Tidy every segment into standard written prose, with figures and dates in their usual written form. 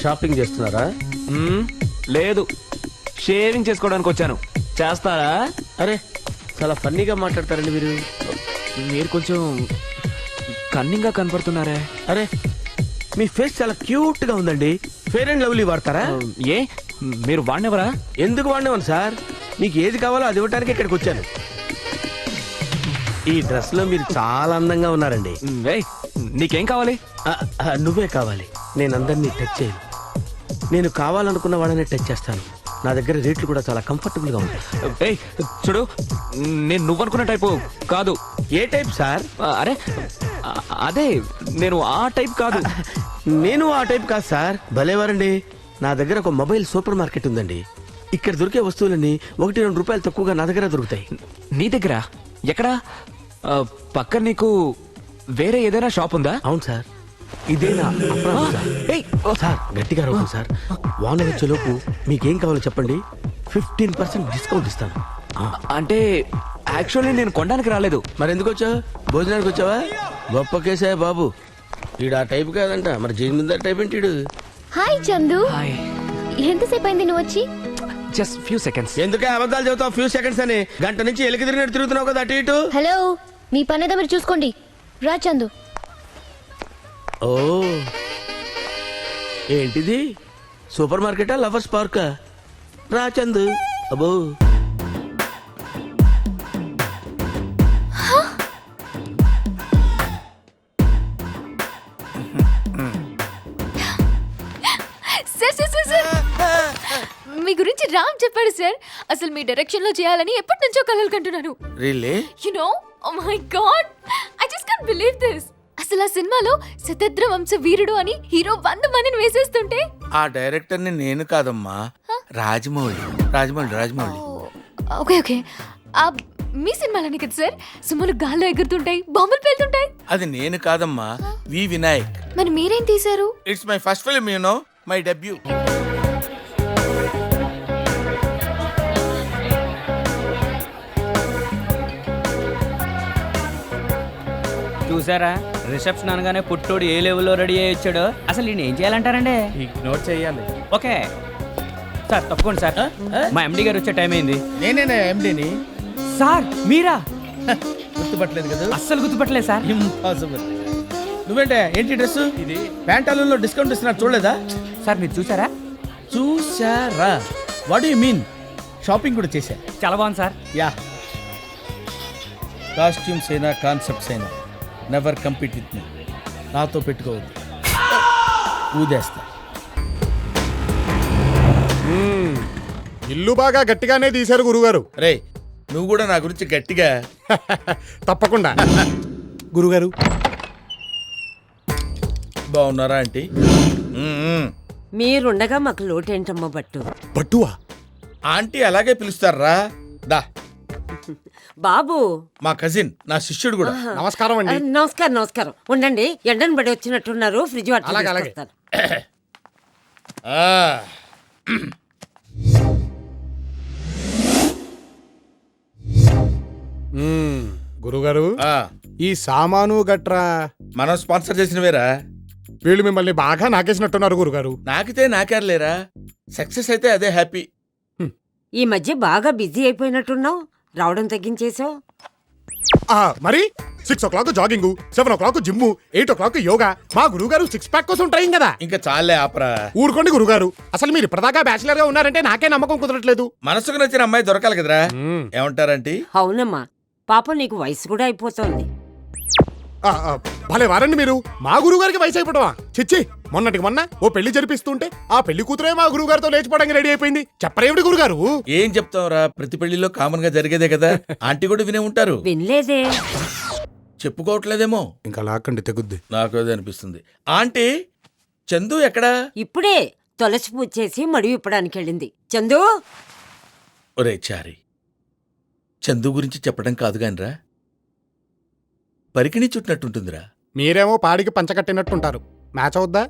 Shopping చేస్తున్నారా? లేదు, shaving చేసుకోవడానికి వచ్చాను. చేస్తారా? అరే చాలా ఫన్నీగా మాట్లాడతారండి మీరు. మీరు కొంచెం కన్నింగ్ గా కనపడుతున్నారే. అరే మీ ఫేస్ చాలా క్యూట్ గా ఉందండి. ఫెయిర్ అండ్ లవ్లీ వాడతారా? ఏ మీరు వాడినవరా? ఎందుకు వాడినాను సార్, మీకు ఏది కావాలో అది ఇవ్వడానికి ఇక్కడికి వచ్చాను. ఈ డ్రెస్ లో మీరు చాలా అందంగా ఉన్నారండి. ఏయ్, నీకేం కావాలి? నువ్వే కావాలి. నేను అందరినీ టచ్ చేయను. నేను కావాలనుకున్న వాళ్ళని టచ్ చేస్తాను. నా దగ్గర రేట్లు కూడా చాలా కంఫర్టబుల్ గా ఉంటాయి. ఏయ్ చూడు, నేను నువ్వనుకున్న టైపు కాదు. ఏ టైప్ సార్? అరే అదే, నేను ఆ టైప్ కాదు. నేను ఆ టైప్ కాదు సార్. భలేవారండి. నా దగ్గర ఒక మొబైల్ సూపర్ మార్కెట్ ఉందండి. ఇక్కడ దొరికే వస్తువులన్నీ 1-2 రూపాయలు తక్కువగా నా దగ్గర దొరుకుతాయి. నీ దగ్గర ఎక్కడా? పక్కన నీకు వేరే ఏదైనా షాప్ ఉందా? అవును సార్, ఇదేనా అప్రాణం సార్. ఏయ్ సార్ గట్టిగా రవ్వండి సార్. వాన వచ్చేలోపు మీకేం కావాలో చెప్పండి, 15% డిస్కౌంట్ ఇస్తాను. అంటే యాక్చువల్లీ నేను కొనడానికి రాలేదు. మరి ఎందుకు వచ్చావు? భోజనానికి వచ్చావా? గొప్ప కేసే బాబు. ఈడు ఆ టైప్ కాదంట, మరి జీన్ మీద టైప్ ఏంటి? Hi Chandu, hi. ఎంతసేపు అయింది నువ్వు వచ్చి? Just few seconds. ఎందుకే అబద్ధాలు చెబుతావు? ఫ్యూ సెకండ్స్ అని. గంట నుంచి ఎలికి తిరిగినట్టు తిరుగుతున్నావు కదా అటు ఇటు. హలో, మీ పని ఏదో మీరు చూసుకోండి. రా చందు. ఓ ఏంటిది? సూపర్ మార్కెటా, లవర్స్ పార్కా? రా చందు. అబ్బో మీ గురించి రామ్ చెప్పాడు సార్. అసలు మీ డైరెక్షన్ లో చేయాలని ఎప్పటి నుంచో కలలు కంటున్నాను. Really? You know, oh my god, I just can't believe this. అసలు ఆ సినిమాలో శతద్ర వంశ వీరుడు అని హీరో 100 మందిని వేసేస్తుంటే ఆ డైరెక్టర్ ని నేను కాదమ్మా, రాజమౌళి. ఓకే ఓకే, మీ సినిమాలని కదా సార్ సుమలు గాల్లో ఎగురుతుంటాయి, బాంబులు పేలుతుంటాయి. అది నేను కాదమ్మా, వి వినాయక్. మరి మీరేం తీశారు? It's my first film, you know, my debut. చూసారా, రిసెప్షన్ అనగానే పుట్టోడు ఏ లెవెల్లో రెడీ అయ్యి వచ్చాడో. అసలు ఈయన ఏం చేయాలంటారండి? ఇగ్నోర్ చేయాలి. ఓకే సార్, తప్పకుండా సార్. మా ఎండి గారు వచ్చే టైం అయింది. నేనే ఎండిని. సార్ మీరా? గుర్తుపట్టలేదు కదా? అస్సలు గుర్తుపట్టలేదు సార్. ఇంపాసిబుల్. నువ్వేంటే ఏంటి డ్రెస్ ఇది? ప్యాంటాలూన్లో డిస్కౌంట్ ఇస్తున్నారు, చూడలేదా? సార్ మీరు చూసారా? చూసారా? What you mean? షాపింగ్ కూడా చేశా. చాలా బాగుంది సార్. యా, కాస్ట్యూమ్స్ అయినా కాన్సెప్ట్స్ అయినా నెవర్ కంపీట్ విత్ మీ. నాతో పెట్టుకోవద్దు, ఊదేస్తా. ఇల్లు బాగా గట్టిగానే తీశారు గురుగారు. రే, నువ్వు కూడా నా గురించి గట్టిగా. తప్పకుండా గురుగారు. బాగున్నారా ఆంటీ? మీరుండగా మాకు లోటేంటమ్మా బట్టు. బట్టువా? ఆంటీ అలాగే పిలుస్తారా? దా, బాబు మా కజిన్, నా శిష్యుడు కూడా. నమస్కారం అండి. నమస్కారం. ఉండండి, ఎండను పడి వచ్చినట్టున్నారు. ఫ్రిడ్జ్ అలాగే. వాటర్. గురుగారు, ఆ, ఈ సామాను గట్రా మనం స్పాన్సర్ చేసినవేరా. వీళ్ళు మిమ్మల్ని బాగా నాకేసినట్టున్నారు గురుగారు. నాకితే నాకేర్లేరా, సక్సెస్ అయితే అదే హ్యాపీ. ఈ మధ్య బాగా బిజీ అయిపోయినట్టున్నావు, రావడం తగ్గించేసావు. మరి 6 o'clock jogging, 7 o'clock gym, 8 o'clock yoga. మా గురుగారు 6 pack కోసం ట్రైన్ కదా. ఇంకా చాలే ఆపరా. ఊరుకోండి గురుగారు. అసలు మీరు ఇప్పటిదాకా బ్యాచిలర్ గా ఉన్నారంటే నాకే నమ్మకం కుదరట్లేదు. మనసుకు నచ్చిన అమ్మాయి దొరకాలి కదరా. ఏమంటారంటీ? అవునమ్మా, పాపం నీకు వయసు కూడా అయిపోతుంది. భలే వారండి మీరు. మా గురుగారికి వయసు అయిపోవటమా? చిచ్చి, మొన్నటికి మొన్న ఓ పెళ్లి జరిపిస్తుంటే ఆ పెళ్లి కూతురే మా గురుగారితో లేచిపోవడానికి రెడీ అయిపోయింది. చెప్పరేమిటి గురుగారు? ఏం చెప్తావురా, ప్రతి పెళ్లిలో కామన్ గా జరిగేదే కదా. ఆంటీ కూడా వినే ఉంటారు. వినలేదే? చెప్పుకోవట్లేదేమో. ఇంకా లాక్కండి, తెగుద్ది. నాకు అదే అనిపిస్తుంది. ఆంటీ, చందు ఎక్కడా? ఇప్పుడే తులసి పూజ చేసి మడి ఇప్పడానికి వెళ్ళింది. చందు, ఒరే చారి, చందు గురించి చెప్పడం కాదు గానిరా, పరికిణి చుట్టినట్టుంటుందిరా. మీరేమో పాడికి పంచకట్టినట్టుంటారు. మ్యాచ్ అవుద్దా?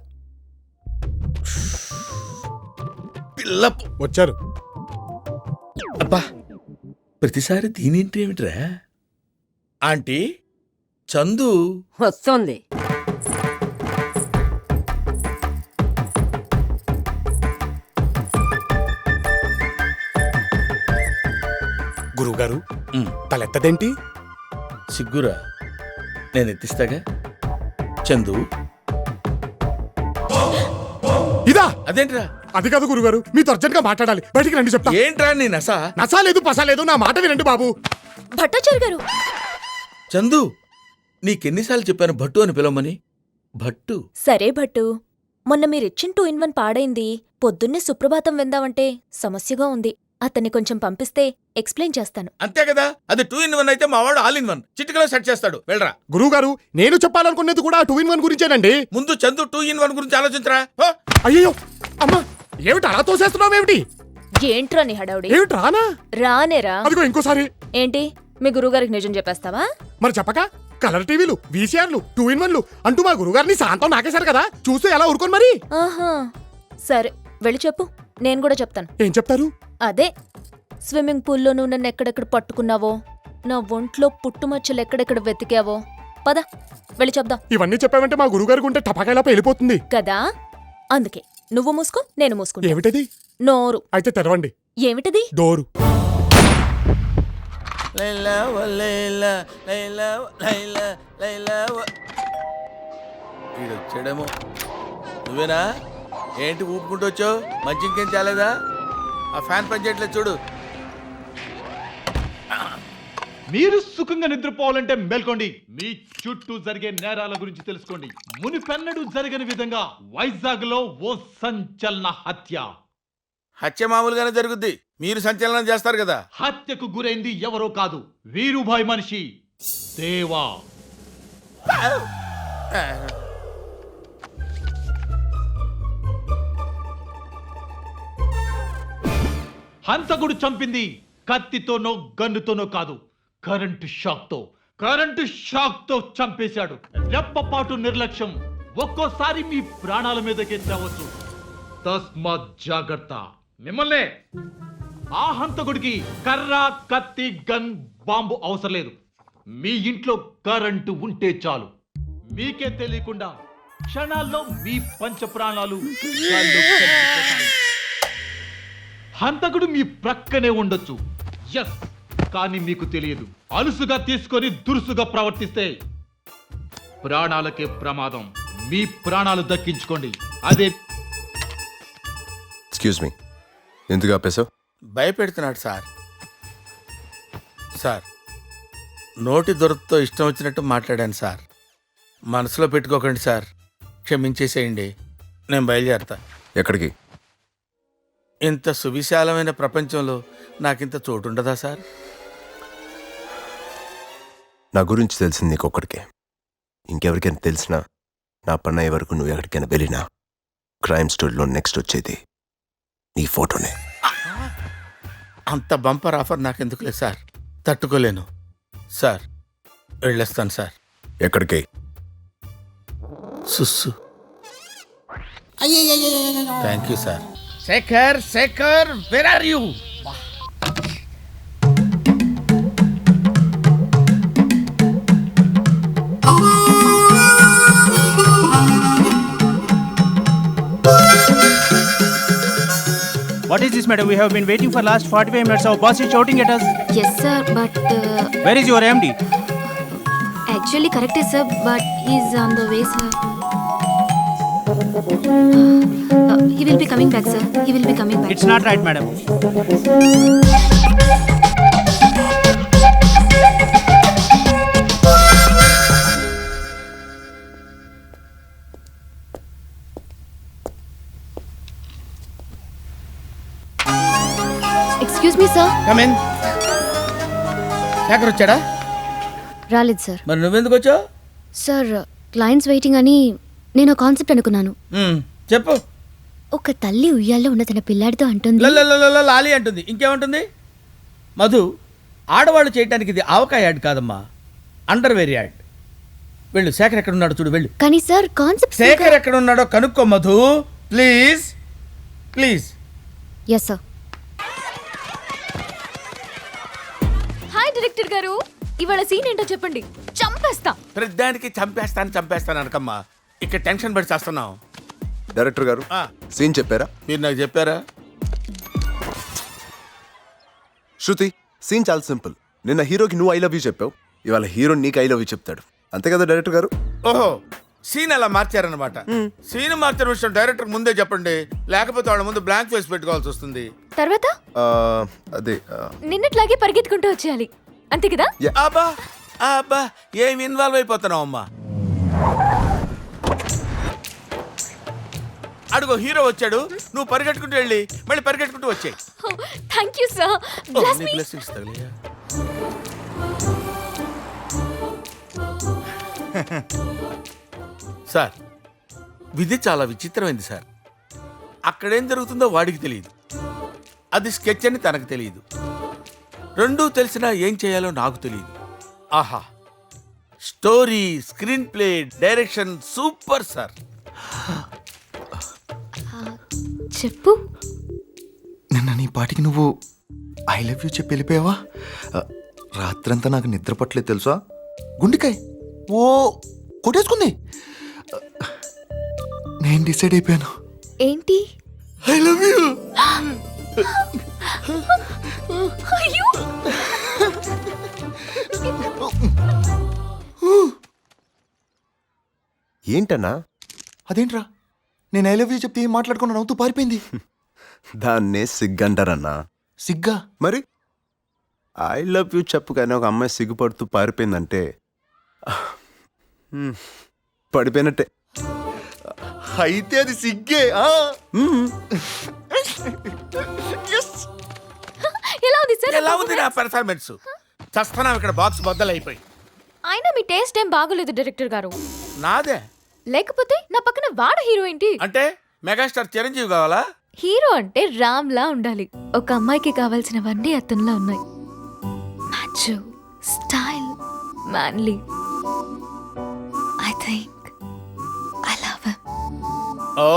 పిల్ల వచ్చారు. అబ్బా, ప్రతిసారి దీనింటి ఏమిట్రా? ఆంటీ, చందు వస్తోంది. గురువుగారు ఉమ్, తలెత్తదేంటి? సిగ్గురా నేను ఎత్తిస్తాగా. చందు ఇదా? అదేంట్రా? అది కాదు గురుగారు, మీతో అర్జెంట్ గా మాట్లాడాలి. బయటికి రండి చెప్తా. ఏంట్రా నీ నసా? నసాలేదు పసాలేదు, నా మాట వినండి బాబు. భట్టాచారి గారు చందు నీకెన్నిసార్లు చెప్పాను భట్టు అని పిలవమని? భట్టు. సరే భట్టు, మొన్న మీరిచ్చిన 2-in-1 పాడైంది. పొద్దున్నే సుప్రభాతం విందామంటే సమస్యగా ఉంది. అతన్ని కొంచెం పంపిస్తే ఎక్స్ప్లెయిన్ చేస్తాను. అంతే కదా, అది 2-in-1 అయితే మా వాడు all-in-1 చిటికలో సెట్ చేస్తాడు. వెళ్ళరా. గురువుగారు, నేను చెప్పాలనుకునేది కూడా 2-in-1 గురించేనండి. ముందు చందు 2-in-1 గురించి ఆలోచించరా. హో! అయ్యో అమ్మా, ఏమిటి అలా తోసేస్తున్నావు? ఏమిటి ఏంట్రా నీ హడావుడి? ఏమిటి రానా? రానేరా. అదిగో ఇంకోసారి. ఏంటి మీ గురువుగారికి నిజం చెప్పేస్తావా? మరి చెప్పక కలర్ టీవీలు, వీసీఆర్లు, 2-in-1లు అంటూ మా గురువుగారిని శాంతం నాకేశారు కదా, చూస్తే ఎలా ఊరుకోను మరి. ఆహా, సరే వెళ్ళి చెప్పు, నేను కూడా చెప్తాను. ఏం చెప్తారు? అదే, స్విమ్మింగ్ పూల్లో నువ్వు నన్ను ఎక్కడెక్కడ పట్టుకున్నావో, నా ఒంట్లో పుట్టుమచ్చలు ఎక్కడెక్కడ వెతికావో, పద వెళ్ళి చెప్దాం. ఇవన్నీ చెప్పావంటే మా గురువుగారికి ఉంటే టపాకాయలా పేలిపోతుంది కదా, అందుకే నువ్వు మూసుకో, నేను మూసుకుంటా. ఏమిటది? నోరు. అయితే తెరవండి ఏమిటది? డోరు. వీడొచ్చాడేమో. నువ్వేనా? ఏంటి ఊపుకుంటూ వచ్చావు? మంచి ఇంకేం చాలేదా? ఆ ఫ్యాన్ పనిచేయట్లేదు చూడు. మీరు సుఖంగా నిద్రపోవాలంటే మేల్కోండి. మీ చుట్టూ జరిగే నేరాల గురించి తెలుసుకోండి. మునిపెన్నడూ జరగని విధంగా వైజాగ్ లో ఓ సంచలన హత్య. హత్య మామూలుగానే జరుగుద్ది, మీరు సంచలనం చేస్తారు కదా. హత్యకు గురైంది ఎవరో కాదు, వీరుభాయ్ మనిషి దేవా. హంతకుడు చంపింది కత్తితోనో గన్నుతోనో కాదు, కరెంటు షాక్ తో చంపేశాడు. రెప్పపాటు నిర్లక్ష్యం ఒక్కోసారి మీ ప్రాణాల మీదకే తేవచ్చు. తస్మాత్ జాగ్రత్త. మిమ్మల్నే ఆ హంతకుడికి కర్ర, కత్తి, గన్, బాంబు అవసరం లేదు. మీ ఇంట్లో కరెంటు ఉంటే చాలు. మీకే తెలియకుండా క్షణాల్లో మీ పంచ ప్రాణాలు గాల్లో కలిసిపోతాయి. హంతకుడు మీ ప్రక్కనే ఉండొచ్చు, ఎస్, కానీ మీకు తెలియదు. అలుసుగా తీసుకొని దురుసుగా ప్రవర్తిస్తే ప్రాణాలకే ప్రమాదం. మీ ప్రాణాలు దక్కించుకోండి. అదే. ఎక్స్క్యూజ్ మీ, ఎందుకు ఆపేశావు? భయపెడుతున్నాడు సార్. సార్, నోటి దొరతో ఇష్టం వచ్చినట్టు మాట్లాడాను సార్. మనసులో పెట్టుకోకండి సార్, క్షమించేసేయండి. నేను బయలుదేరతా. ఎక్కడికి? ఇంత సువిశాలమైన ప్రపంచంలో నాకింత చోటుండదా సార్? నా గురించి తెలిసింది నీకొక్కడికే. ఇంకెవరికైనా తెలిసినా నా పని అయ్యే వరకు నువ్వు ఎక్కడికైనా వెళ్ళినా క్రైమ్ స్టోరీలో నెక్స్ట్ వచ్చేది నీ ఫోటోనే. అంత బంపర్ ఆఫర్ నాకెందుకులే సార్, తట్టుకోలేను సార్. వెళ్ళేస్తాను సార్. ఎక్కడికి? సుస్సు. Thank you sir. Shekhar, Shekhar, where are you? What is this, madam? We have been waiting for last 45 minutes. Our boss is shouting at us. Yes sir, but Where is your MD? Actually కరెక్టే sir, but he's on the way sir. He will be coming back sir, he will be coming back. It's not right, madam. Excuse me sir. Come in. Shekhar వచ్చాడా? రాలేదు sir. మరి నువ్వెందుకు వచ్చావు? Sir, clients waiting అని నేను concept అనుకున్నాను. చెప్పు. ఒక తల్లి ఉయ్యాల్లో ఉన్న తన పిల్లాడితో అంటుంది, లల్లల్లల్ల లాలి అంటుంది. ఇంకేమంటుంది? మధు, ఆడవాళ్ళు చేయటానికి ఇది ఆవకాయ యాడ్ కాదమ్మా, అండర్వేర్ యాడ్. వెళ్ళు, శేఖర్ ఎక్కడ ఉన్నాడో చూడు, వెళ్ళు. కానీ సార్ కాన్సెప్ట్. శేఖర్ ఎక్కడ ఉన్నాడో కనుక్కో Madhu, please please. Yes sir. Hi director గారు, ఇవాళ సీన్ ఏంటో చెప్పండి, చంపేస్తా. ప్రతిదానికి చంపేస్తాను అనకమ్మా. ఇక్కడ టెన్షన్ పడి చేస్తున్నావు. డైరెక్టర్ గారు, సీన్ చెప్పారా? మీరు నాకు చెప్పారా? శృతి, సీన్ చాలా సింపుల్. నిన్న హీరోకి నువ్వు ఐ లవ్ యూ చెప్పావు, ఇవాళ హీరో నీకు ఐ లవ్ యూ చెప్తాడు. అంతే కదా డైరెక్టర్ గారు? ఓహో, సీన్ అలా మార్చారనమాట. సీన్ మార్చిన విషయం డైరెక్టర్ ముందే చెప్పండి, లేకపోతే వాళ్ళ ముందు బ్లాంక్ ఫేస్ పెట్టుకోవాల్సి వస్తుంది. తర్వాత అదే నిన్నట్లాగే పరిగెత్తుకుంటూ వచ్చేయాలి, అంతే కదా? అబ్బా అబ్బా, ఏం ఇన్వాల్వ్ అయిపోతున్నావు అమ్మా. అడుగు, హీరో వచ్చాడు, నువ్వు పరిగెట్టుకుంటూ వెళ్ళి మళ్ళీ పరిగెట్టుకుంటూ వచ్చాయి. Thank you sir. Bless me. Blessings తగిలియా. సార్, విధి చాలా విచిత్రమైంది సార్. అక్కడేం జరుగుతుందో వాడికి తెలియదు, అది స్కెచ్ అని తనకు తెలియదు. రెండూ తెలిసినా ఏం చేయాలో నాకు తెలియదు. ఆహా, story, screen play, direction super sir. చెప్పు. నిన్న నీ పాటికి నువ్వు ఐ లవ్ యూ చెప్పి వెళ్ళిపోయావా? రాత్రంతా నాకు నిద్ర పట్టలేదు తెలుసా. గుండెకాయ ఓ కొట్టేసుకుంది. నేను డిసైడ్ అయిపోయాను. ఏంటి? I love you. అయ్యో, ఏంటన్నా? అదేంట్రా, నేను ఐ లవ్ యూ చెప్తే ఏం మాట్లాడుకున్నా నవ్వుతూ పారిపోయింది. దాన్నే సిగ్గంటారన్నా. సిగ్గా? మరి ఐ లవ్ యూ చెప్పు కానీ ఒక అమ్మాయి సిగ్గుపడుతూ పారిపోయిందంటే పడిపోయినట్టే. అయితే అది సిగ్గే. ఎలా ఉంది సార్? ఎలా ఉంది నా పెర్ఫార్మెన్స్? చస్తున్నాం ఇక్కడ, బాక్స్ బద్దలైపోయి. అయినా మీ టేస్ట్ ఏం బాగోలేదు డైరెక్టర్ గారు. నాదే? లేకపోతే నా పక్కన వాడ హీరో ఏంటి? అంటే మెగాస్టార్ చిరంజీవి కావాలా? హీరో అంటే రామ్ లా ఉండాలి. ఒక అమ్మాయికి కావాల్సినవన్నీ అతనిలో ఉన్నాయి. Match, style, manly. I think I love him. Oh,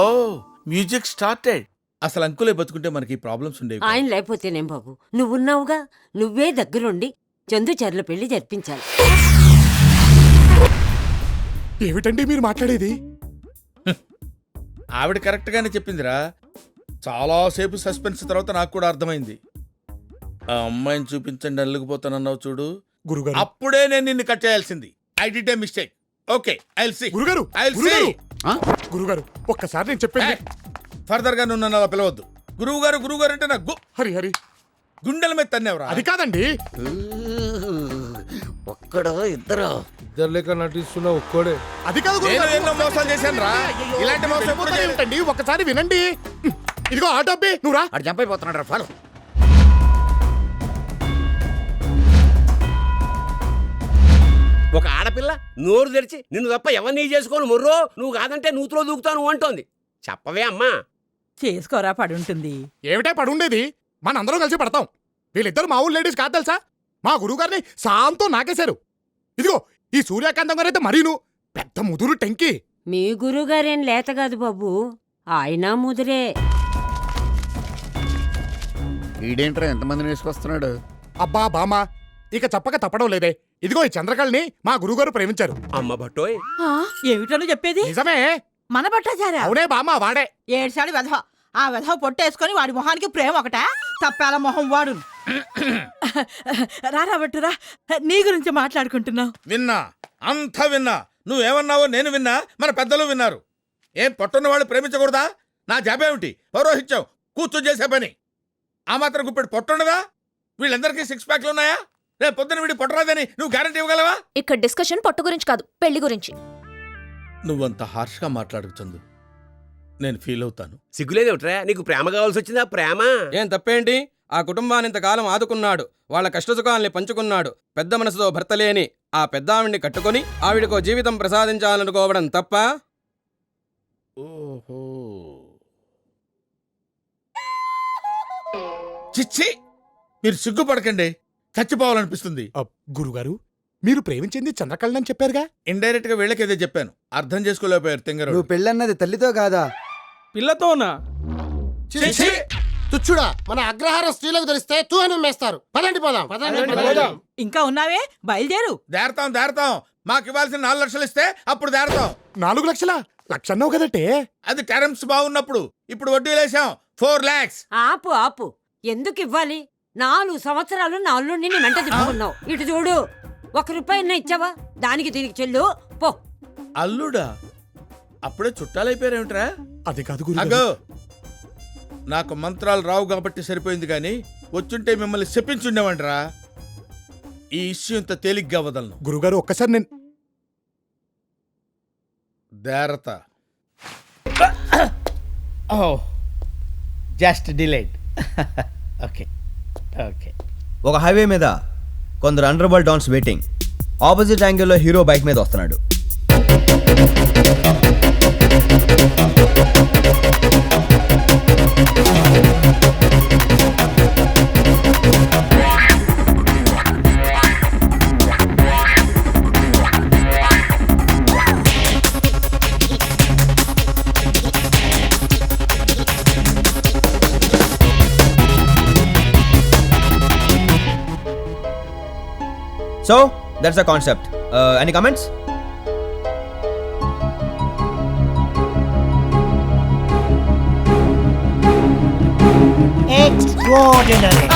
music started. అసలు అంకులే బతుకుంటే మనకి ప్రాబ్లమ్స్ ఉండేవి. ఆయన లేకపోతేనేం బాబు, నువ్వున్నావుగా, నువ్వే దగ్గరుండి చందుచర్ల పెళ్లి జరిపించాలి. ఏమిటండి మీరు మాట్లాడేది? ఆవిడ కరెక్ట్ గానే చెప్పిందిరా. చాలాసేపు సస్పెన్స్ తర్వాత నాకు కూడా అర్థమైంది. ఆ అమ్మాయిని చూపించండి అల్లుకుపోతానన్నావు చూడు, గురుగారు, అప్పుడే నేను నిన్ను కట్ చేయాల్సింది. I did a mistake. Okay, I will see. గురుగారు, ఐ విల్ సీ. గురుగారు, ఒక్కసారి నేను చెప్పేది. ఫర్దర్ గా నువ్వు నన్ను అలా పిలవద్దు. గురువు గారు గురువు గారు అంటే నాకు హరి హరి గుండెల మీద తన్నేవరా? అది కాదండి. ఒక్కడో ఇద్దరు ఇద్దరు లెక్క నటిస్తున్నా ఒక్కడే. అది కాదు నేను గురుగారు. ఎన్నో మోసాలు చేశాను రా. ఇలాంటి మోసం ఎప్పుడు చేయలేదు. ఏమిటండి? ఒక్కసారి వినండి. ఇదిగో ఆటో అబ్బి, నువ్వు రా. అటు జంప్ అయిపోతున్నాడు రా. ఫాలో. ఒక ఆడపిల్ల నోరు తెరిచి నిన్ను తప్ప ఎవరిని చేసుకోను మొర్రో, నువ్వు కాదంటే నూతులో దూకుతాను అంటోంది. చెప్పవే అమ్మా. చేసుకోరా పడి ఉంటుంది. ఏమిటే పడుండేది? మనందరం కలిసి పడతాం. వీళ్ళిద్దరు మా ఊరు లేడీస్ కాదు తెలుసా? మా గురువుగారిని సాంతో నాకేశారు. ఇదిగో ఈ సూర్యకాంతం గారైతే మరీను పెద్ద ముదురు టెంకి. మీ గురువుగారేం లేత కాదు బాబు, ఆయన ముదిరే. ఈడేంట్రా ఎంతమందిని వేసుకొస్తున్నాడు? అబ్బా బామా, ఇక చెప్పక తప్పడం లేదే. ఇదిగో ఈ చంద్రకళని మా గురువుగారు ప్రేమించారు. అమ్మ బట్టోయ్, ఏమిటను చెప్పేది? నిజమే. మన బట్టాచారా? అవునే బామా, వాడే. ఏడ్చాడు వెధవ. ఆ వెధవ పొట్టేసుకొని వాడి మొహానికి ప్రేమ ఒకటా? తప్పాల మొహం వాడు. రారా బట్టురా, నీ గురించి మాట్లాడుకుంటున్నావు. విన్నా, అంతా విన్నా. నువ్వేమన్నావో నేను విన్నా, మన పెద్దలు విన్నారు. ఏం పొట్టున్న వాళ్ళు ప్రేమించకూడదా? నా జాబేమిటి? పౌరోహిత్యం, కూర్చొని చేసే పని. ఆ మాత్రం గుప్పెడు పొట్టుండదా? వీళ్ళందరికీ 6 ప్యాక్లు ఉన్నాయా? రేపు పొద్దున వీడి పొట్టరాదని నువ్వు గ్యారంటీ ఇవ్వగలవా? ఇక్కడ డిస్కషన్ పొట్టు గురించి కాదు, పెళ్లి గురించి. నువ్వంత హార్ష్గా మాట్లాడకు చందు, నేను ఫీల్ అవుతాను. సిగ్గులేదేమిట్రా? నీకు ప్రేమ కావాల్సి వచ్చిందా? ప్రేమ ఏం తప్పేంటి? ఆ కుటుంబాన్ని ఇంతకాలం ఆదుకున్నాడు, వాళ్ళ కష్టసుఖాల్ని పంచుకున్నాడు. పెద్ద మనసుతో భర్త లేని ఆ పెద్ద ఆవిడ్ని కట్టుకొని ఆవిడకో జీవితం ప్రసాదించాలనుకోవడం తప్ప? ఓహో, చిచ్చి, మీరు సిగ్గుపడకండి, చచ్చిపోవాలనిపిస్తుంది. గురుగారు, మీరు ప్రేమించింది చంద్రకళని చెప్పారుగా. ఇండైరెక్ట్ గా వీళ్ళకేదే చెప్పాను, అర్థం చేసుకోలేకపోయారు తింగరు. నువ్వు పెళ్ళన్నది తల్లితో కాదా, పిల్లతోనా? తుచ్చుడా, మన అగ్రహారం స్త్రీలకు తెలిస్తే తూ అని ఉమ్మేస్తారు. పదండి పోదాం. ఇంకా ఉన్నావే, బయలుదేరు. దేరతాం. మాకు ఇవ్వాల్సిన 4 లక్షలు ఇస్తే అప్పుడు దేరతాం. 4 లక్షలా? లక్షన్నావు కదటే. అది టర్మ్స్ బాగున్నప్పుడు. ఇప్పుడు వడ్డీ లేసాం 4 lakhs. ఆపు ఆపు, ఎందుకు ఇవ్వాలి? 4 సంవత్సరాలు నా అల్లుడిని నీ వెంట తిప్పుకున్నావు. ఇటు చూడు, 1 రూపాయి ఇచ్చావా? దానికి దీనికి చెల్లు పో. అల్లుడా? అప్పుడే చుట్టాలైపోయారేమిట్రా? అది కాదు అగో, గురుగారు. నాకు మంత్రాలు రావు కాబట్టి సరిపోయింది కానీ వచ్చుంటే మిమ్మల్ని చెప్పించుండేవంటరా. ఈ ఇష్యూ ఇంత తేలిగ్గా వదలను. గురుగారు ఒక్కసారి నేను దేరత. Oh just delayed. Okay okay. ఒక హైవే మీద కొందరు underworld dons waiting. Opposite యాంగిల్లో హీరో బైక్ మీద వస్తున్నాడు. So, that's the concept. Any comments? Extraordinary.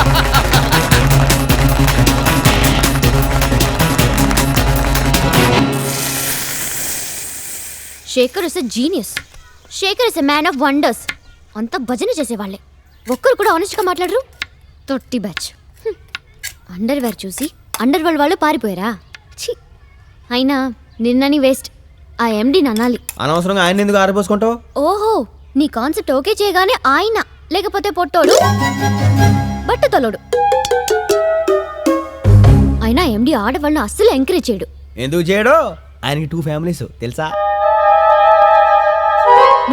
Shekhar is a genius. Shekhar is a man of wonders. అంతా భజన చేసేవాళ్లే, ఒక్కరు కూడా ఆనెస్ట్గా మాట్లాడరు. తొట్టి బ్యాచ్. అండర్ వేర్ చూసి అండర్ వరల్డ్ వాళ్ళు పారిపోయారా? ఛీ, అయినా నిన్నని వేస్ట్. ఆ ఎండీని అనాలి. అనవసరంగా ఆయన ఎందుకు ఆరిపోసుకుంటావు? ఓహో, నీ కాన్సెప్ట్ ఓకే చేయగానే ఆయన, లేకపోతే పొట్టోడు బట్టతలోడు. అయినా ఎండీ ఆడవాళ్ళని అస్సలు ఎంకరేజ్ చేయడు. ఎందుకు చేయడో? ఆయనకి 2 ఫ్యామిలీస్ తెలుసా?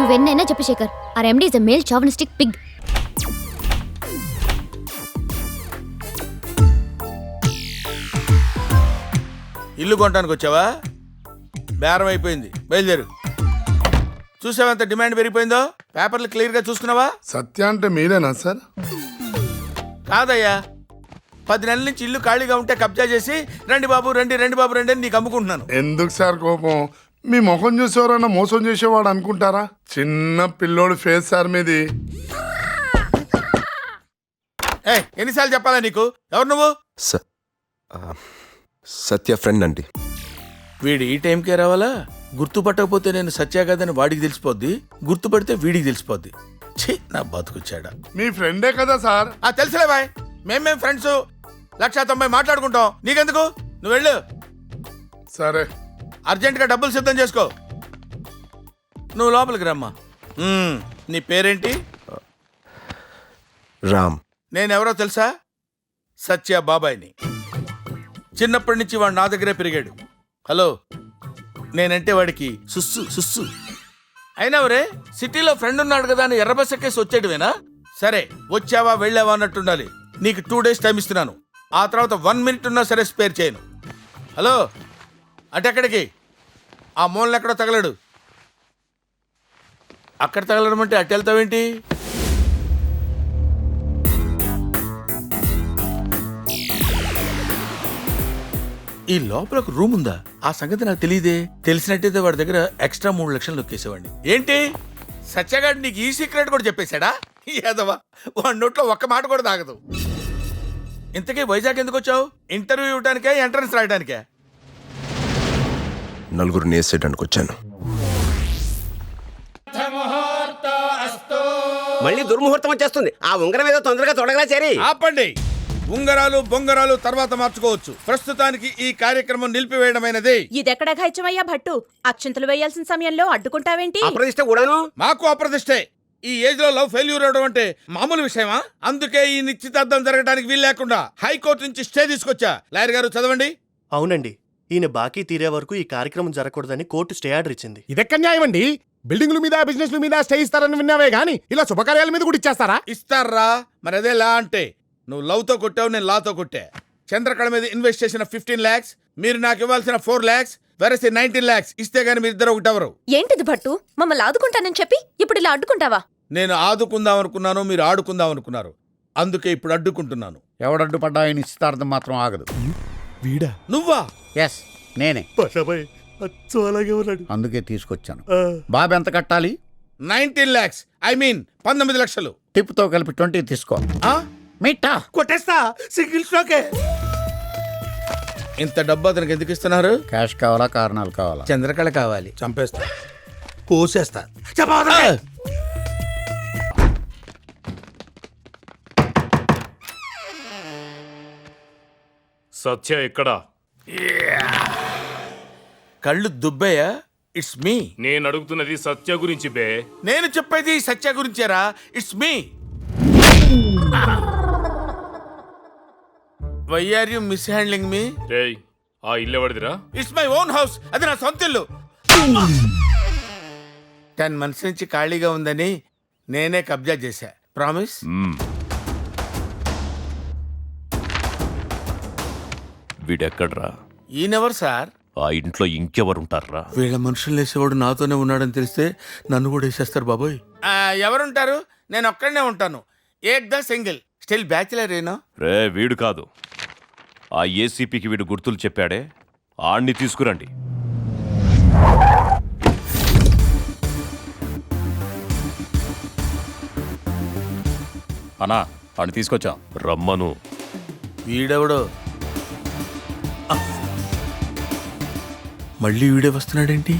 నువ్వెన్నైనా చెప్పు శేఖర్, ఆ MD is a male chauvinistic Pig. ఇల్లు కొనడానికి వచ్చావా? బేరం అయిపోయింది, బయలుదేరు. చూసావా డిమాండ్ పెరిగిపోయిందో? పేపర్లు క్లియర్గా చూసుకున్నావా? సత్య అంటే మీరేనా సార్? కాదయ్యా, 10 నెలల నుంచి ఇల్లు ఖాళీగా ఉంటే కబ్జా చేసి రండి బాబు రండి, రండి బాబు రండి అని నీకు అమ్ముకుంటున్నాను. ఎందుకు సార్ కోపం? మీ ముఖం చూసేవారన్నా మోసం చేసేవాడు అనుకుంటారా? చిన్న పిల్లోడు ఫేస్ సార్ మీది. ఎన్నిసార్లు చెప్పాలా నీకు? ఎవరు నువ్వు? సత్య ఫ్రెండ్ అండి. వీడు ఈ టైంకే రావాలా? గుర్తుపట్టకపోతే నేను సత్య కాదని వాడికి తెలిసిపోద్ది, గుర్తుపడితే వీడికి తెలిసిపోద్ది. ఛీ, నా బతుకుచ్చాడా. మీ ఫ్రెండే కదా సార్? తెలుసులే బాయ్, మేమేం ఫ్రెండ్స్ 190 మాట్లాడుకుంటాం, నీకెందుకు? నువ్వు వెళ్ళు. సరే, అర్జెంటుగా డబ్బులు సిద్ధం చేసుకో. నువ్వు లోపలికి రమ్మా. నీ పేరేంటి? రామ్. నేనెవరో తెలుసా? సత్య బాబాయ్ని. చిన్నప్పటి నుంచి వాడు నా దగ్గరే పెరిగాడు. హలో, నేనంటే వాడికి సుస్సు సుస్సు. అయినా వరే, సిటీలో ఫ్రెండ్ ఉన్నాడు కదా అని ఎర్ర బస్ ఎక్కేసి వచ్చేటివేనా? సరే, వచ్చావా వెళ్ళావా అన్నట్టుండాలి. నీకు 2 days టైం ఇస్తున్నాను. ఆ తర్వాత 1 minute ఉన్నా సరే స్పేర్ చేయను. హలో, అటెక్కడికి? ఆ మూలలు ఎక్కడో తగలడు. అక్కడ తగలడం అంటే అటు వెళ్తావేంటి? ఈ లోపల ఒక రూమ్ ఉందా? ఆ సంగతి నాకు తెలియదే. తెలిసినట్టయితే వాడి దగ్గర ఎక్స్ట్రా 3 లక్షలు నొక్కేసేవాడిని. ఏంటి సత్యగాడు నీకు ఈ సీక్రెట్ కూడా చెప్పేశాడా? ఏదవా, వాడి నోట్లో ఒక్క మాట కూడా తాగదు. ఇంతకీ వైజాగ్ ఎందుకు వచ్చావు? ఇంటర్వ్యూ ఇవ్వడానికే, ఎంట్రన్స్ రాయడానికే? నలుగురిని వేసేయడానికి వచ్చాను. మళ్ళీ దుర్ముహూర్తం వచ్చేస్తుంది. ఆ ఉంగరం మీద తొందరగా తొడగలా చేరి. ఆపండి. ఉంగరాలు బొంగరాలు తర్వాత మార్చుకోవచ్చు. ప్రస్తుతానికి ఈ కార్యక్రమం నిలిపివేయడమైనది. ఇదెక్కడ ఘాయిత్యమయ్యా భట్టు? అక్షంతలు వేయాల్సిన సమయంలో అడ్డుకుంటావేంటి? అప్రదిష్ట కూడాను. మాకు అప్రదిష్టే. ఈ ఏజ్ లో లవ్ ఫెయిల్యూర్ అవడం అంటే మామూలు విషయమా? అందుకే ఈ నిశ్చితార్థం జరగడానికి వీలు లేకుండా హైకోర్టు నుంచి స్టే తీసుకొచ్చా. లాయర్ గారు చదవండి. అవునండి, ఈయన బాకీ తీరే వరకు ఈ కార్యక్రమం జరగకూడదని కోర్టు స్టే ఆర్డర్ ఇచ్చింది. ఇదెక్కడ న్యాయం అండి? బిల్డింగ్ల మీద బిజినెస్ల మీద స్టే ఇస్తారని విన్నావే గానీ ఇలా శుభకార్యాల మీద కూడా ఇచ్చేస్తారా? ఇస్తారా? మరి అదే లా అంటే. నువ్వు లవ్ తో కొట్టావు, నేను లాతో కొట్టా. చంద్రకళ మీద ఇన్వెస్ట్ చేసిన 15 lakhs, మీరు నాకు ఇవ్వాల్సిన 4 lakhs, వెరసి 19 lakhs ఇస్తే గానీ మీ ఇద్దరు ఒకటెవరు? ఏంటిది భట్టు? మమ్మల్ని ఆదుకుంటానని చెప్పి ఇప్పుడు ఇలా అడ్డుకుంటావా? నేను ఆదుకుందాం అనుకున్నాను, మీరు ఆడుకుందాం అనుకున్నారు. అందుకే ఇప్పుడు అడ్డుకుంటున్నాను. ఎవడడ్డుపడ్డా ఆయన నిశ్చితార్థం మాత్రం ఆగదు. వీడా? నువ్వా? ఎస్, నేనే. అలాగే ఉన్నాడు, అందుకే తీసుకొచ్చాను. బాబు ఎంత కట్టాలి? 19 lakhs, I mean 19 లక్షలు. టిప్తో కలిపి 20 తీసుకో. మిట్టా కొట్టేస్తా సింగిల్ స్ట్రోకే. ఇంత డబ్బు అతనికి ఎందుకు ఇస్తున్నారు? క్యాష్ కావాలా కారణాలు కావాలా? చంద్రకళ కావాలి. చంపేస్తా, కోసేస్తా. చెప్పవా? సత్య ఎక్కడా? కళ్ళు దుబ్బయ్యా? It's me. నేను అడుగుతున్నది సత్య గురించి బే. నేను చెప్పేది సత్య గురించేరా. It's me. Why are you mishandling me? రేయ్, ఆ ఇల్లు ఎవరిదిరా? It's my own house. అది నా సొంత ఇల్లు. 10 months నుంచి ఖాళీగా ఉందని నేనే కబ్జా చేశా. ప్రామిస్? వీడెక్కడ్రా? ఈయనెవరు సార్? ఆ ఇంట్లో ఇంకెవరుంటారా? వీళ్ళ మనుషులు వేసేవాడు నాతోనే ఉన్నాడని తెలిస్తే నన్ను కూడా వేసేస్తారు బాబోయ్. ఎవరుంటారు? నేను ఒక్కడనే ఉంటాను. ఏక్ ద సింగిల్. స్టిల్ బ్యాచిలర్ ఏనా? రే, వీడు కాదు. ఆ ఏసీపీకి వీడు గుర్తులు చెప్పాడే, ఆణ్ణి తీసుకురండి. అన్నా, ఆడిని తీసుకొచ్చాం. రమ్మను. వీడెవడో? మళ్ళీ వీడే వస్తున్నాడేంటి?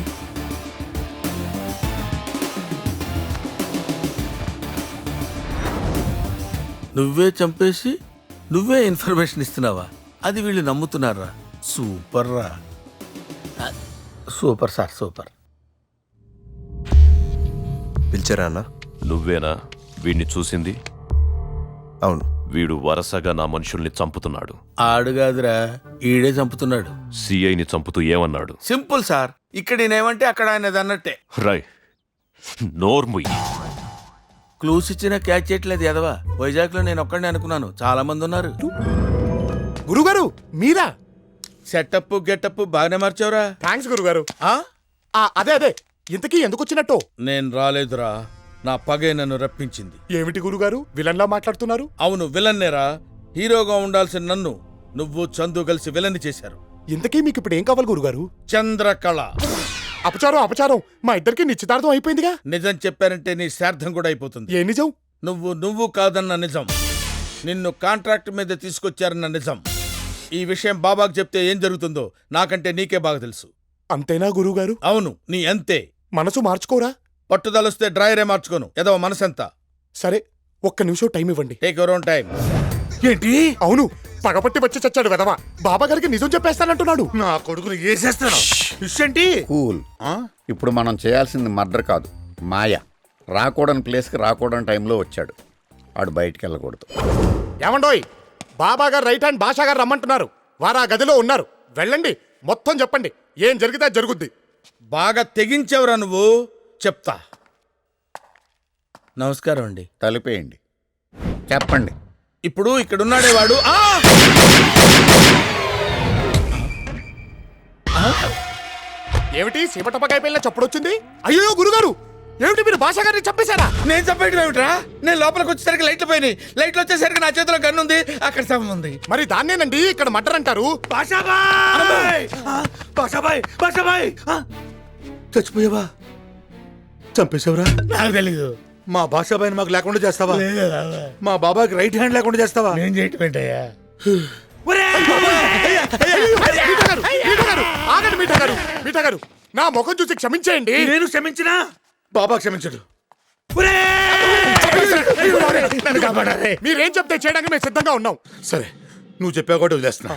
నువ్వే చంపేసి నువ్వే ఇన్ఫర్మేషన్ ఇస్తున్నావా? అది వీళ్ళు నమ్ముతున్నారా? సూపర్ రా. Super sir, super. పిలిచారా అన్న? నువ్వేనా వీడిని చూసింది? అవును. వీడు వరసగా నా మనుషుల్ని చంపుతున్నాడు. ఆడుగాదురా, ఈడే చంపుతున్నాడు. సిఐని చంపుతూ ఏమన్నాడు? Simple sir. ఇక్కడ నేనేమంటే అక్కడ ఆయనది అన్నట్టే. రై, నోర్ముయ్యి. క్లూస్ ఇచ్చినా క్యాచ్ చేయట్లేదు ఎదవా. వైజాగ్ లో నేను ఒక్కడిని అనుకున్నాను, చాలా మంది ఉన్నారు. గురుగారు మీరా? సెటప్ గెటప్ బాగానే మార్చావురా. థ్యాంక్స్ గురుగారు. అదే అదే, ఇంతకీ ఎందుకు వచ్చినట్టు? నేను రాలేదురా, నా పగే నన్ను రప్పించింది. ఏమిటి గురుగారు విలన్లా మాట్లాడుతున్నారు? అవును, విలన్నేరా. హీరోగా ఉండాల్సిన నన్ను నువ్వు చందు కలిసి విలన్ చేశారు. ఇంతకీ మీకు ఇప్పుడు ఏం కావాలి గురుగారు? చంద్రకళ. అపచారం అపచారం, మా ఇద్దరికి నిశ్చితార్థం అయిపోయిందిగా. నిజం చెప్పారంటే నీ శ్రార్థం కూడా అయిపోతుంది. ఏ నిజం? నువ్వు కాదన్న నిజం. నిన్ను కాంట్రాక్ట్ మీద తీసుకొచ్చారన్న నిజం. ఈ విషయం బాబాకు చెప్తే ఏం జరుగుతుందో నాకంటే నీకే బాగా తెలుసు. అంతేనా గురుగారు? అవును, నీ అంతే. మనసు మార్చుకోరా? పట్టుదలొస్తే డ్రైయరే మార్చుకోను. ఏదో మనసంతా. సరే, ఒక్క నిమిషం టైం ఇవ్వండి. Take your own time. ఏంటి? అవును, పగపట్టి వచ్చి చచ్చాడు వెదవా. బాబా గారికి నిజం చెప్పేస్తానంటున్నాడు. నా కొడుకుని వేసేస్తాను. ఏంటి? కూల్. ఇప్పుడు మనం చేయాల్సింది మర్డర్ కాదు, మాయ. రాకూడని ప్లేస్కి రాకూడని టైంలో వచ్చాడు. ఆడు బయటికి వెళ్ళకూడదు. ఏమండోయ్, బాబా గారు రైట్ హ్యాండ్ భాషా గారు రమ్మంటున్నారు. వారు ఆ గదిలో ఉన్నారు. వెళ్ళండి, మొత్తం చెప్పండి. ఏం జరిగితే జరుగుద్ది. బాగా తెగించేవరా నువ్వు. చెప్తా. నమస్కారం అండి. తలిపేయండి, చెప్పండి. ఇప్పుడు ఇక్కడున్నాడే వాడు. ఏమిటి సీమటపకాయ చప్పుడొచ్చింది? అయ్యో గురుగారు, ఏమిటి మీరు భాషా గారిని చంపేశారా? నేను చంపేయడం ఏమిట్రా? నేను లోపలికి వచ్చేసరికి లైట్లు పోయినాయి. లైట్లు వచ్చేసరికి నా చేతిలో గన్ను ఉంది, అక్కడ శవం ఉంది. మరి దాన్నేనండి ఇక్కడ మర్డర్ అంటారు. చచ్చిపోయావా? చంపేశావురా? నాకు తెలీదు. మా భాషాబాయిని మాకు లేకుండా చేస్తావా? మా బాబాకి రైట్ హ్యాండ్ లేకుండా చేస్తావా? నేను చేయటం ఏంటయ్యా? ఆగండి మీఠా గారు, నా ముఖం చూసి క్షమించేయండి. నేను క్షమించినా బాబా క్షమించడు. మీరేం చెప్తే చేయడానికి మేము సిద్ధంగా ఉన్నాం. సరే, నువ్వు చెప్పా కూడా వదిలేస్తున్నా.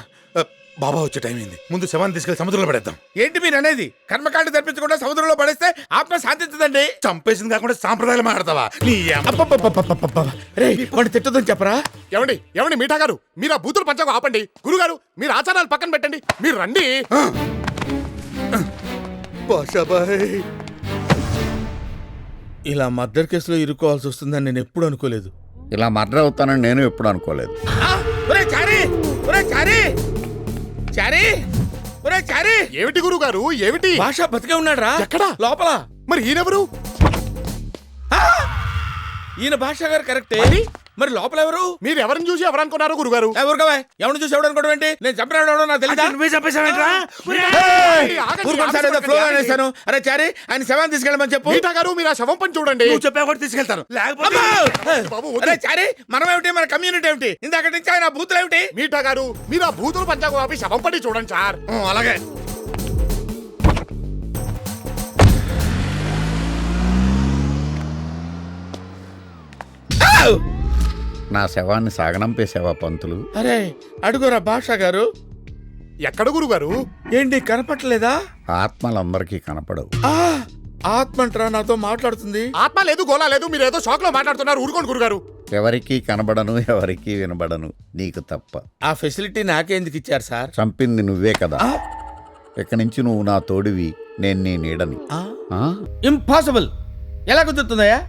బాబా వచ్చే టైం అయింది. ముందు శవాన్ని తీసుకెళ్లి సముద్రంలో పడేద్దాం. ఏంటి మీరు అనేది? కర్మకాండ తెప్పించకుండా సముద్రంలో పడేస్తే ఆత్మ శాంతించదండి. చంపేసింది కాకుండా సాంప్రదాయాలు మాట్లాడతావా? వాడిని తిట్టదని చెప్పరా? ఏమండి మీఠా గారు, మీరు ఆ బూతులు పంచకు ఆపండి. గురుగారు, మీరు ఆచారాలు పక్కన పెట్టండి. మీరు రండి. ఇలా మర్డర్ కేసులో ఇరుక్కోవాల్సి వస్తుందని నేను ఎప్పుడు అనుకోలేదు. ఇలా మర్డర్ అవుతానని నేను ఎప్పుడు అనుకోలేదు. ఏమిటి గురుగారు, ఏమిటి? భాష బతికే ఉన్నాడు రా. ఎక్కడ? లోపల. మరి ఈయనెవరు? ఈయన భాష గారు కరెక్టే. మరి లోపల ఎవరు? మీరు ఎవరిని చూసి ఎవరనుకున్నారు గురుగారు? ఎవరుకోవా? ఎవరిని చూసి ఎవడనుకోవడం ఏంటి? నేను చంపినాడు నాకు తెలియదా? నువ్వే చంపేశావేంట్రా? ఫ్లో అనేసాను. అరే చారి ఆయన శవాన్ని తీసుకెళ్ళమని చెప్పు. మీఠా గారు మీరు ఆ శవం పని చూడండి. నువ్వు చెప్పా కూడా తీసుకెళ్తాను. లేకపోతే బాబు అరే చారి మనం ఏమిటి, మన కమ్యూనిటీ ఏమిటి? ఇందాక నుంచి ఆయన బూతులు ఏమిటి? మీఠా గారు మీరు ఆ భూతులు పంచాకు ఆపి శవం పని చూడండి సార్. అలాగే. నా శవాన్ని సాగనంపేసావా పంతులు? అరే అడుగురా భాష గారు. ఎక్కడ గురుగారు? ఏంటి కనపట్లేదా? ఆత్మలందరికీ కనపడవు. ఆత్మంటరా నాతో మాట్లాడుతుంది? ఆత్మ లేదు, గోలా లేదు, మీరు ఏదో షాక్ లో మాట్లాడుతున్నారు. ఊరుకోండి గురుగారు. ఎవరికీ కనబడను, ఎవరికీ వినబడను, నీకు తప్ప. ఆ ఫెసిలిటీ నాకెందుకు ఇచ్చారు సార్? చంపింది నువ్వే కదా. ఇక్కడి నుంచి నువ్వు నా తోడివి, నేను నీ నీడని. ఇంపాసిబుల్. ఎలా కుదురుతుందయ్యా?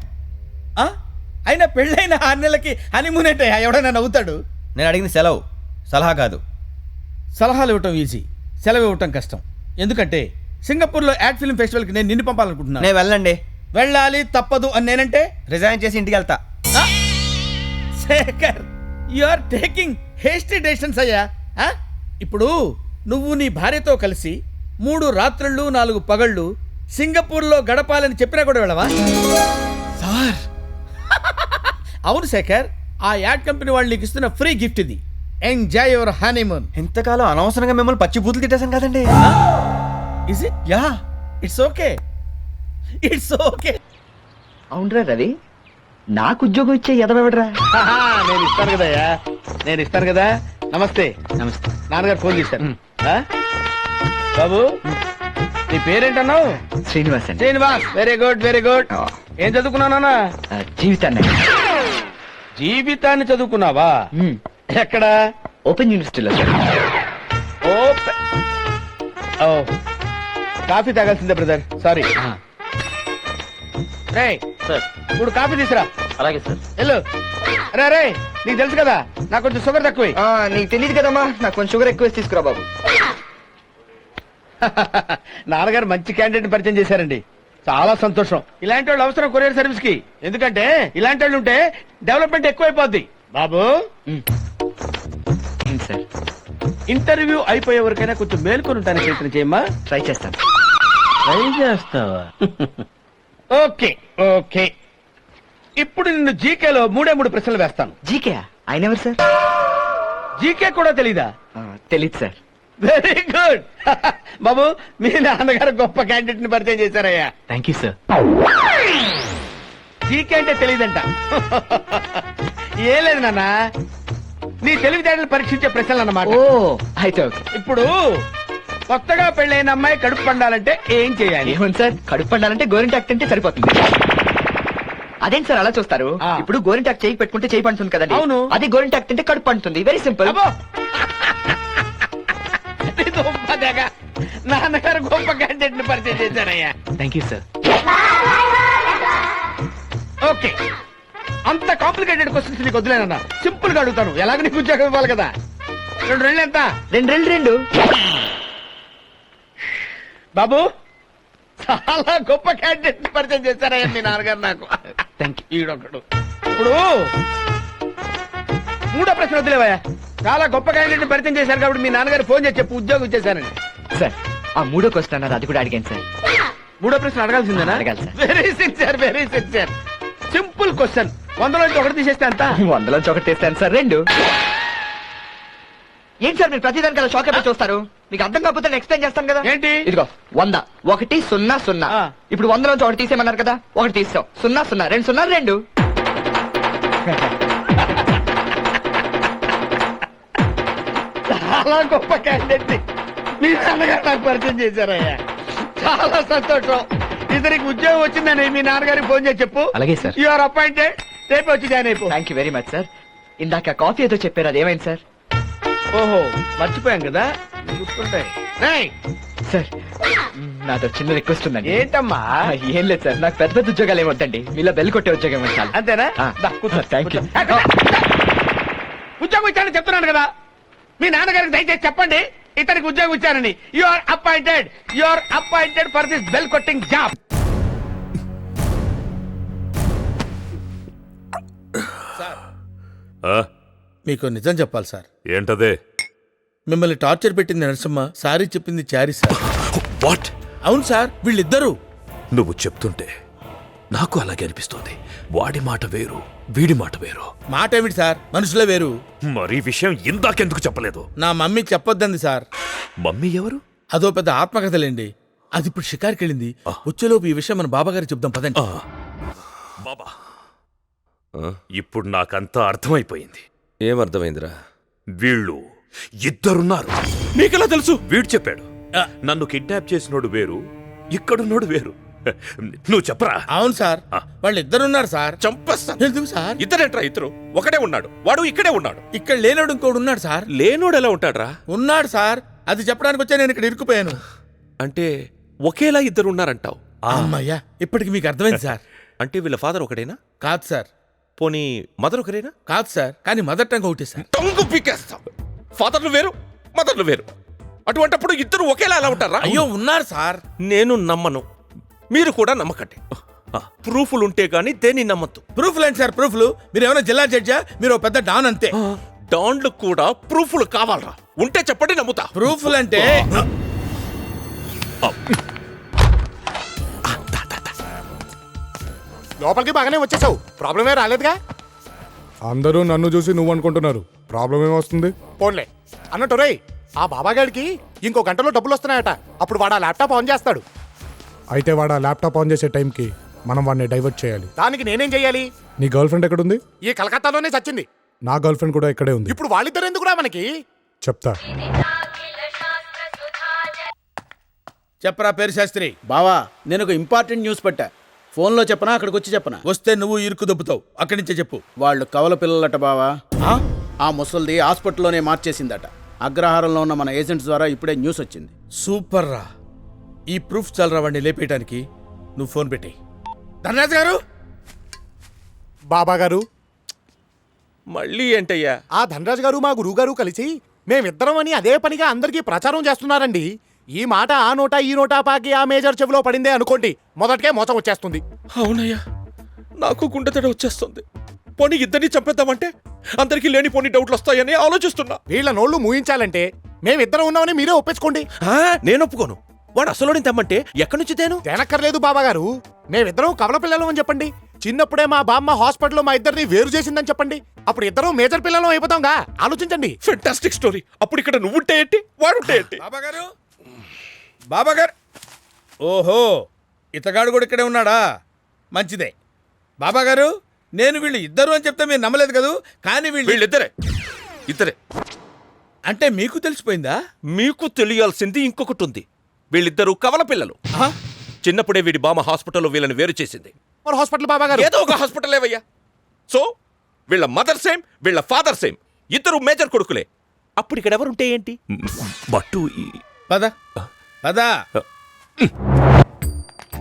అయినా పెళ్ళైన 6 నెలలకి హనీమూన్ అంటే ఎవడైనా నవ్వుతాడు? నేను అడిగింది సెలవు, సలహా కాదు. సలహాలు ఇవ్వటం ఈజీ, సెలవు ఇవ్వటం కష్టం. ఎందుకంటే సింగపూర్లో యాడ్ ఫిల్మ్ ఫెస్టివల్కి నేను నిన్ను పంపాలనుకుంటున్నాను. నేను వెళ్ళండి. వెళ్ళాలి తప్పదు అని నేనంటే రిజైన్ చేసి ఇంటికి వెళ్తా. Shekhar, you are taking hasty decisions అయ్యా. ఇప్పుడు నువ్వు నీ భార్యతో కలిసి 3 రాత్రుళ్ళు 4 పగళ్ళు సింగపూర్లో గడపాలని చెప్పినా కూడా వెళ్ళవా? సార్ అవును శేఖర్, ఆ యాడ్ కంపెనీ వాళ్ళు నీకు ఇస్తున్న ఫ్రీ గిఫ్ట్ ఇది. Enjoy your honeymoon. ఇంతకాలం అనవసరంగా మిమ్మల్ని పచ్చి బూతులు తిట్టేశాం కదండి. Is it? Yeah, it's okay, it's okay. అవునరా రవి, నాకు ఉద్యోగం ఇచ్చే ఎదవెవడరా? నేను ఇస్తాను కదయ్యా, నేను ఇస్తాను కదా. నమస్తే. నమస్తే. నాన్నగారు ఫోన్ చేశారు. బాబు నీ పేరేంటన్నావు? శ్రీనివాస్ అండి. Srinivas, very good very good. ఏం చదువుకున్నావు నాన్న? జీవితాన్ని. జీవితాన్ని చదువుకున్నావా? ఎక్కడ? ఓపెన్ యూనివర్సిటీలో సార్. కాఫీ తాగాల్సిందే బ్రదర్, సారీ. రే ఇప్పుడు కాఫీ తీసురా. అలాగే సార్. వెళ్ళు. రే రే, నీకు తెలుసు కదా నాకు కొంచెం షుగర్ తక్కువ. నీకు తెలియదు కదమ్మా, నాకు కొంచెం షుగర్ ఎక్కువ తీసుకురా బాబు. నాన్నగారు మంచి క్యాండిడేట్ పరిచయం చేశారండి, చాలా సంతోషం. ఇలాంటి వాళ్ళు అవసరం కొరియర్ సర్వీస్ కి, ఎందుకంటే ఇలాంటి వాళ్ళు ఉంటే డెవలప్మెంట్ ఎక్కువైపోద్ది. బాబు సార్, ఇంటర్వ్యూ అయిపోయే వరకైనా కొంచెం మేల్కొని ఉంటాను. ప్రయత్నం చేయమ్మా. ట్రై చేస్తాను. ట్రై చేస్తావా? Okay okay. ఇప్పుడు నిన్ను జీకేలో 3 ప్రశ్నలు వేస్తాను. జీకే ఆయన ఎవరు సార్? జీకే కూడా తెలీదా? తెలీదు సార్. Very good. బాబు మీ నాన్నగారు గొప్ప క్యాండిడేట్ ని పరిచయం చేశారయ్యా. Thank you sir. జీకే అంటే తెలీదంట. ఏం లేదు నాన్న, నీ తెలివితేటలు పరీక్షించే ప్రశ్నలు అన్నమాట. ఓ అయితే ఓకే. ఇప్పుడు కొత్తగా పెళ్ళైన అమ్మాయి కడుపు పండాలంటే ఏం చేయాలి? ఏమని సార్, కడుపు పండాలంటే గోరింటాక్ తింటే సరిపోతుంది. అదేంటి సార్ అలా చూస్తారు? ఇప్పుడు గోరింటాక్ చేయి పెట్టుకుంటే చేయి పండుతుంది కదండి. అవును. అది గోరింటాక్ తింటే కడుపు పండుతుంది. Very simple. నాన్నగారు గొప్ప క్యాండిడేట్ ని పరిచయం చేశారయ్యా. Thank you sir. ఓకే, అంత కాంప్లికేటెడ్ క్వశ్చన్స్ నీకు వద్దులేనన్నా, సింపుల్ గా అడుగుతాను. ఎలాగ నీకు ఉద్యోగం ఇవ్వాలి కదా. 2 రెళ్ళు ఎంత? 2 బాబు చాలా గొప్ప క్యాండిడేట్ ని పరిచయం చేశారయ్యా మీ నాన్నగారు నాకు. Thank you. ఈడొకడు. ఇప్పుడు 3వ ప్రశ్న వదిలేవయ్యా. చాలా గొప్ప క్యాండిడేట్ ని పరిచయం చేశారు కాబట్టి మీ నాన్నగారు ఫోన్ చేసి చెప్పు ఉద్యోగం ఇచ్చేశానని. సార్ ఆ 3వ క్వశ్చన్ అన్నది అది కూడా అడిగాను సార్. 3వ ప్రశ్న అడగాల్సిందేనా? అడగాలి sir. Very sincere, very sincere. Simple question. 100లోంచి 1 తీసేస్తే అంత? 100లోంచి 1 తీస్తాను సార్. 2. ఏంటి సార్ మీరు ప్రతిదానికి అలా షాక్ అయిపోయి చూస్తారు? మీకు అర్థం కాకపోతే నేను ఎక్స్ప్లెయిన్ చేస్తాను కదా. ఏంటి? ఇదిగో 100 1 0 0. ఇప్పుడు 100లోంచి 1 తీసేయమన్నారు కదా, 1 తీసాం. 0 0 2 0 2. చాలా గొప్ప క్యాండిడేట్ ని మీ నాన్నగారు నాకు పరిచయం చేశారయ్యా. చాలా సంతోషం. ఇతనికి ఉద్యోగం వచ్చిందని మీ నాన్నగారికి ఫోన్ చేసి చెప్పు. అలాగే సార్. You are appointed. రేపు వచ్చి జాయిన్ అయిపో. Thank you very much sir. ఇందాక కాఫీ ఏదో చెప్పారు, అది ఏమైంది సార్? ఓహో మర్చిపోయాం కదా, చూసుకుంటాయి. సార్ నాతో చిన్న రిక్వెస్ట్ ఉందండి. ఏంటమ్మా? ఏం లేదు సార్, నాకు పెద్ద పెద్ద ఉద్యోగాలు ఏమొద్దండి, మీలో బెల్ కొట్టే ఉద్యోగం ఇవ్వండి చాలు. అంతేనా? Thank you. ఉద్యోగం ఇచ్చానని చెప్తున్నాను కదా, మీ నాన్నగారికి దయచేసి చెప్పండి ఇతనికి ఉద్యోగం ఇచ్చానని. You are appointed for this bell కొట్టింగ్ జాబ్. సార్ మీకు నిజం చెప్పాలి సార్. ఏంటదే? మిమ్మల్ని టార్చర్ పెట్టింది నరసింహ, సారీ చెప్పింది చారీ సార్. వాట్? అవును సార్, వీళ్ళిద్దరూ. నువ్వు చెప్తుంటే నాకు అలాగే అనిపిస్తోంది. వాడి మాట వేరు, వీడి మాట వేరు. మాట ఏమిటి సార్, మనుషులే వేరు. మరి విషయం ఇందాకెందుకు చెప్పలేదు? నా మమ్మీ చెప్పొద్దంది సార్. మమ్మీ ఎవరు? అదో పెద్ద ఆత్మకథలేండి. అది ఇప్పుడు షికార్కి వెళ్ళింది. వచ్చేలోపు ఈ విషయం మన బాబాగారికి చెప్దాం పదండి. బాబా, ఇప్పుడు నాకంతా అర్థమైపోయింది. ఏమర్థమైందిరా? వీళ్ళు ఇద్దరున్నారు. నీకెలా తెలుసు? వీడు చెప్పాడు. నన్ను కిడ్నాప్ చేసినోడు వేరు, ఇక్కడున్నోడు వేరు. నువ్వు చెప్పరా? అవును సార్, వాళ్ళిద్దరున్నారు సార్. చంపేస్తా. ఎందుకు సార్? ఇద్దరేంట్రా? ఇద్దరు ఒకటే ఉన్నాడు. వాడు ఇక్కడే ఉన్నాడు. ఇక్కడ లేనోడు ఇంకోడు ఉన్నాడు సార్. లేనోడు ఎలా ఉంటాడ్రా? ఉన్నాడు సార్, అది చెప్పడానికి వచ్చా నేను ఇక్కడ ఇరుక్కుపోయాను. అంటే ఒకేలా ఇద్దరు ఉన్నారంటావు? అమ్మయ్యా, ఇప్పటికి మీకు అర్థమైంది సార్. అంటే వీళ్ళ ఫాదర్ ఒకటేనా? కాదు సార్. పోనీ మదర్ ఒకరేనా? కాదు సార్, కానీ మదర్ టంగ్ ఒకటి సార్. టంగు పీకేస్తాం. ఫాదర్లు వేరు, మదర్లు వేరు. అటువంటప్పుడు ఇద్దరు ఒకేలా ఎలా ఉంటారా? అయ్యో ఉన్నారు సార్. నేను నమ్మను, మీరు కూడా నమ్మకండి. ప్రూఫ్లు ఉంటే గానీ దేన్ని నమ్మద్దు. ప్రూఫ్లు ఏంటి సార్? ప్రూఫ్లు? మీరు ఏమైనా జిల్లా జడ్జా? మీరు ఓ పెద్ద డాన్ అంతే. డాన్లు కూడా ప్రూఫ్లు కావాలరా? ఉంటే చెప్పండి, నమ్ముతా. ప్రూఫ్లు అంటే లోపలికి బాగానే వచ్చేసావు, ప్రాబ్లమే రాలేదుగా. అందరూ నన్ను చూసి నువ్వు అనుకుంటున్నారు, ప్రాబ్లం ఏమొస్తుంది? పోన్లే అన్నట్టు రేయ్, ఆ బాబాగాడికి ఇంకో గంటలో డబ్బులు వస్తున్నాయట. అప్పుడు వాడు ఆ ల్యాప్టాప్ ఆన్ చేస్తాడు. అయితే వాడు ఆ ల్యాప్టాప్ ఆన్ చేసే టైంకి మనం వాడిని డైవర్ట్ చేయాలి. దానికి నేనేం చేయాలి? నీ గర్ల్ ఫ్రెండ్ ఎక్కడుంది? ఈ కలకత్తాలోనే చచ్చింది. నా గర్ల్ ఫ్రెండ్ కూడా ఇక్కడే ఉంది. ఇప్పుడు వాళ్ళిద్దరు ఎందుకురా మనకి? చెప్తా. చెప్పరా పేరు శాస్త్రి. బావా, నేను ఒక ఇంపార్టెంట్ న్యూస్ పట్టా. ఫోన్లో చెప్పనా, అక్కడికి వచ్చి చెప్పనా? వస్తే నువ్వు ఇరుకు దొబ్బుతావు. అక్కడి నుంచే చెప్పు. వాళ్ళు కవల పిల్లలట బావా. ఆ ముసల్ది హాస్పిటల్లోనే మార్చేసిందట. అగ్రహారంలో ఉన్న మన ఏజెంట్స్ ద్వారా ఇప్పుడే న్యూస్ వచ్చింది. సూపర్ రా. ఈ ప్రూఫ్ చాలరా వాడిని లేపేయటానికి. నువ్వు ఫోన్ పెట్టి. ధనరాజ్ గారు. బాబా గారు. మళ్ళీ ఏంటయ్యా? ఆ ధనరాజ్ గారు మా గురువు గారు కలిసి మేమిద్దరం అని అదే పనిగా అందరికీ ప్రచారం చేస్తున్నారండి. ఈ మాట ఆ నోటా ఈ నోటా పాకి ఆ మేజర్ చెవిలో పడిందే అనుకోండి, మొదటికే మోసం వచ్చేస్తుంది. అవునయ్యా, నాకు గుండెతడ వచ్చేస్తుంది. పోనీ ఇద్దరిని చంపేద్దామంటే అందరికీ లేని పోనీ డౌట్లు వస్తాయని ఆలోచిస్తున్నా. వీళ్ళ నోళ్లు మూయించాలంటే మేమిద్దరం ఉన్నామని మీరే ఒప్పించుకోండి. నేను ఒప్పుకోను. వాడు అసలు తెమ్మంటే ఎక్కడి నుంచి తేనక్కర్లేదు బాబా గారు. మేమిద్దరం కవల పిల్లలం అని చెప్పండి. చిన్నప్పుడే మా బామ్మ హాస్పిటల్లో మా ఇద్దరిని వేరు చేసిందని చెప్పండి. అప్పుడు ఇద్దరం మేజర్ పిల్లలం అయిపోతాంగా. ఆలోచించండి. Fantastic story. అప్పుడు ఇక్కడ నువ్వుంటే ఏంటి, వాడుంటే ఏంటి? బాబాగారు. ఓహో, ఇతగాడు కూడా ఇక్కడే ఉన్నాడా? మంచిదే. బాబాగారు, నేను వీళ్ళు ఇద్దరు అని చెప్తే మీరు నమ్మలేదు కదూ. కానీ వీళ్ళిద్దరే. ఇద్దరే అంటే మీకు తెలిసిపోయిందా? మీకు తెలియాల్సింది ఇంకొకటి ఉంది. వీళ్ళిద్దరూ కవల పిల్లలు. చిన్నప్పుడే వీడి బామ్మ హాస్పిటల్లో వీళ్ళని వేరు చేసింది. హాస్పిటల్ బాబా గారు ఏదో ఒక హాస్పిటల్ ఏవయ్యా. సో వీళ్ళ మదర్ సేమ్, వీళ్ళ ఫాదర్ సేమ్. ఇద్దరు మేజర్ కొడుకులే. అప్పుడు ఇక్కడ ఎవరుంటే ఏంటి? బట్టు. పద పద.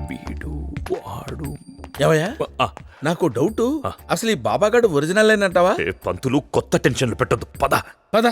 వీడు వాడు. ఏవయ్యా, నాకు డౌట్. అసలు ఈ బాబాగాడు ఒరిజినల్ అయినంటావా? పంతులు కొత్త టెన్షన్లు పెట్టద్దు. పద పద.